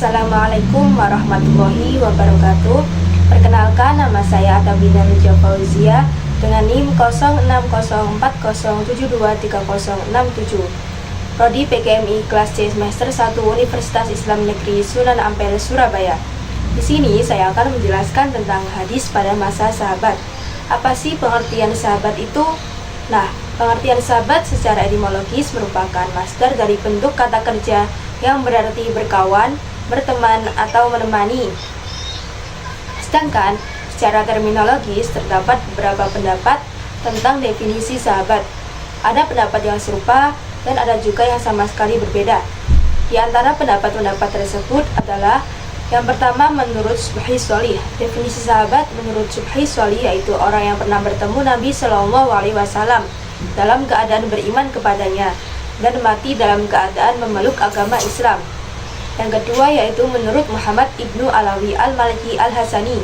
Assalamualaikum warahmatullahi wabarakatuh. Perkenalkan, nama saya Atabina Nuja Fauzia dengan NIM 060407230067. Prodi PGMI kelas C semester 1 Universitas Islam Negeri Sunan Ampel, Surabaya. Di sini saya akan menjelaskan tentang hadis pada masa sahabat. Apa sih pengertian sahabat itu? Nah, pengertian sahabat secara etimologis merupakan masdar dari bentuk kata kerja yang berarti berkawan, berteman, atau menemani. Sedangkan secara terminologis terdapat beberapa pendapat tentang definisi sahabat. Ada pendapat yang serupa dan ada juga yang sama sekali berbeda. Di antara pendapat-pendapat tersebut adalah yang pertama, menurut Subhi Sholih, definisi sahabat menurut Subhi Sholih yaitu orang yang pernah bertemu Nabi Shallallahu Alaihi Wasallam dalam keadaan beriman kepadanya dan mati dalam keadaan memeluk agama Islam. Yang kedua yaitu menurut Muhammad Ibnu Alawi Al-Maliki Al-Hasani,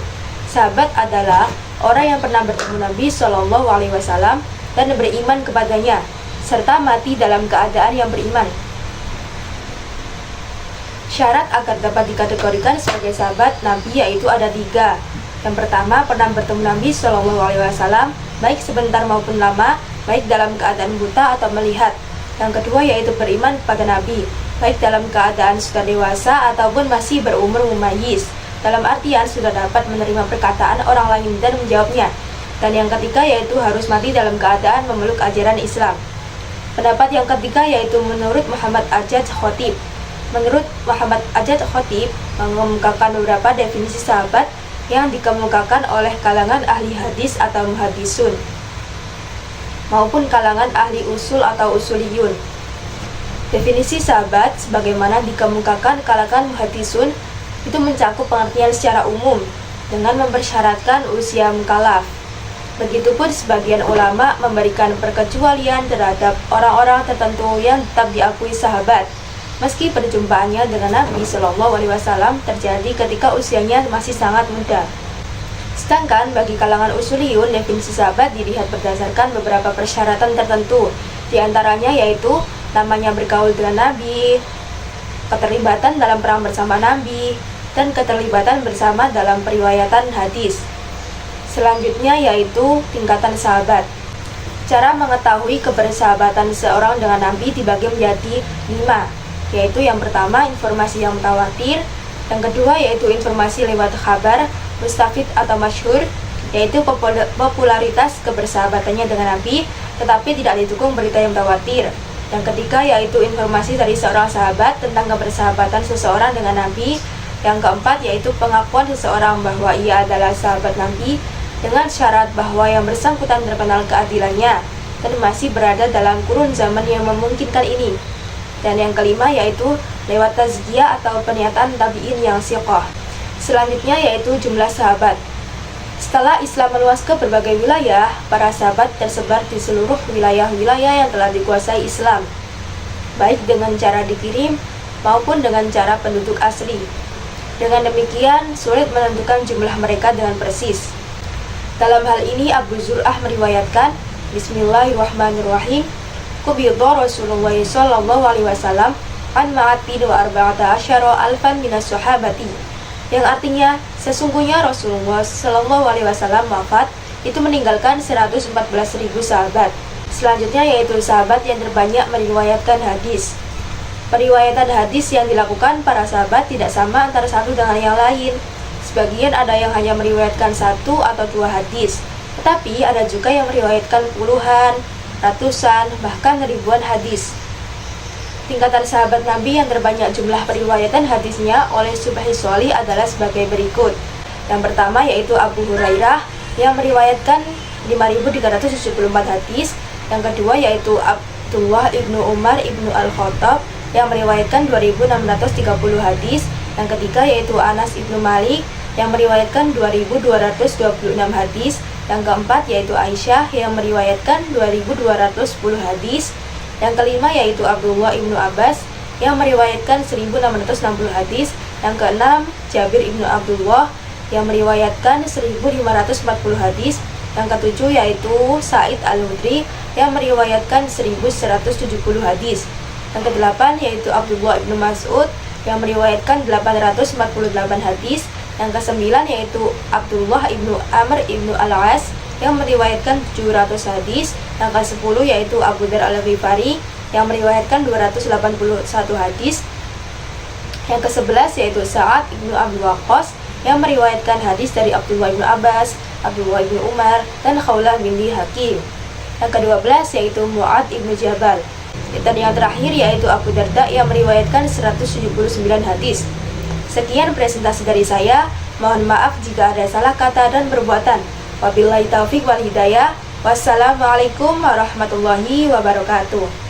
sahabat adalah orang yang pernah bertemu Nabi Shallallahu Alaihi Wasallam dan beriman kepadanya serta mati dalam keadaan yang beriman. Syarat agar dapat dikategorikan sebagai sahabat Nabi yaitu ada 3. Yang pertama, pernah bertemu Nabi Shallallahu Alaihi Wasallam baik sebentar maupun lama, baik dalam keadaan buta atau melihat. Yang kedua yaitu beriman kepada Nabi, baik dalam keadaan sudah dewasa ataupun masih berumur mumayyiz, dalam artian sudah dapat menerima perkataan orang lain dan menjawabnya. Dan yang ketiga yaitu harus mati dalam keadaan memeluk ajaran Islam. Pendapat yang ketiga yaitu menurut Muhammad Ajat Khotib. Menurut Muhammad Ajat Khotib mengemukakan beberapa definisi sahabat yang dikemukakan oleh kalangan ahli hadis atau muhadisun maupun kalangan ahli usul atau usuliyun. Definisi sahabat sebagaimana dikemukakan kalangan muhadisun itu mencakup pengertian secara umum dengan mempersyaratkan usia mukallaf. Begitupun sebagian ulama memberikan perkecualian terhadap orang-orang tertentu yang tetap diakui sahabat meski perjumpaannya dengan Nabi Shallallahu Alaihi Wasallam terjadi ketika usianya masih sangat muda. Sedangkan bagi kalangan usuliyun, definisi sahabat dilihat berdasarkan beberapa persyaratan tertentu. Di antaranya yaitu namanya bergaul dengan Nabi, keterlibatan dalam perang bersama Nabi, dan keterlibatan bersama dalam periwayatan hadis. Selanjutnya yaitu tingkatan sahabat. Cara mengetahui kebersahabatan seorang dengan Nabi dibagi menjadi 5. Yaitu yang pertama, informasi yang mutawatir. Yang kedua yaitu informasi lewat kabar, mustafid atau masyhur, yaitu popularitas kebersahabatannya dengan Nabi tetapi tidak didukung berita yang mutawatir. Yang ketiga yaitu informasi dari seorang sahabat tentang kebersahabatan seseorang dengan Nabi. Yang keempat yaitu pengakuan seseorang bahwa ia adalah sahabat Nabi dengan syarat bahwa yang bersangkutan terkenal keadilannya dan masih berada dalam kurun zaman yang memungkinkan ini. Dan yang kelima yaitu lewat tazkiyah atau pernyataan tabi'in yang siqah. Selanjutnya yaitu jumlah sahabat. Setelah Islam meluas ke berbagai wilayah, para sahabat tersebar di seluruh wilayah-wilayah yang telah dikuasai Islam, baik dengan cara dikirim maupun dengan cara penduduk asli. Dengan demikian, sulit menentukan jumlah mereka dengan persis. Dalam hal ini, Abu Zur'ah meriwayatkan, Bismillahirrahmanirrahim, Qubidha Rasulullah sallallahu alaihi wasallam an ma'atin wa arba'ata asyara alfan minas sahabati, yang artinya sesungguhnya Rasulullah sallallahu alaihi wasallam wafat itu meninggalkan 114.000 sahabat. Selanjutnya yaitu sahabat yang terbanyak meriwayatkan hadis. Periwayatan hadis yang dilakukan para sahabat tidak sama antara satu dengan yang lain. Sebagian ada yang hanya meriwayatkan 1 atau 2 hadis, tetapi ada juga yang meriwayatkan puluhan, ratusan, bahkan ribuan hadis. Tingkatan sahabat Nabi yang terbanyak jumlah periwayatan hadisnya oleh Subhi Sholih adalah sebagai berikut. Yang pertama yaitu Abu Hurairah yang meriwayatkan 5.374 hadis. Yang kedua yaitu Abdullah Ibnu Umar Ibnu Al-Khattab yang meriwayatkan 2.630 hadis. Yang ketiga yaitu Anas Ibnu Malik yang meriwayatkan 2.226 hadis. Yang keempat yaitu Aisyah yang meriwayatkan 2.210 hadis. Yang kelima yaitu Abdullah Ibnu Abbas yang meriwayatkan 1.660 hadis. Yang keenam Jabir Ibnu Abdullah yang meriwayatkan 1.540 hadis. Yang ketujuh yaitu Sa'id Al-Hudri yang meriwayatkan 1.170 hadis. Yang kedelapan yaitu Abdullah Ibnu Mas'ud yang meriwayatkan 848 hadis. Yang ke-9 yaitu Abdullah ibnu Amr ibnu Al-As yang meriwayatkan 700 hadis. Yang ke-10 yaitu Abu Dzar Al-Ghifari yang meriwayatkan 281 hadis. Yang ke-11 yaitu Sa'ad ibnu Abi Waqqas yang meriwayatkan hadis dari Abdullah ibnu Abbas, Abdullah ibnu Umar, dan Khawlah binti Hakim. Yang ke-12 yaitu Mu'ad ibnu Jabal. Dan yang terakhir yaitu Abu Darda yang meriwayatkan 179 hadis. Sekian presentasi dari saya. Mohon maaf jika ada salah kata dan perbuatan. Wabillahi taufiq wal hidayah. Wassalamualaikum warahmatullahi wabarakatuh.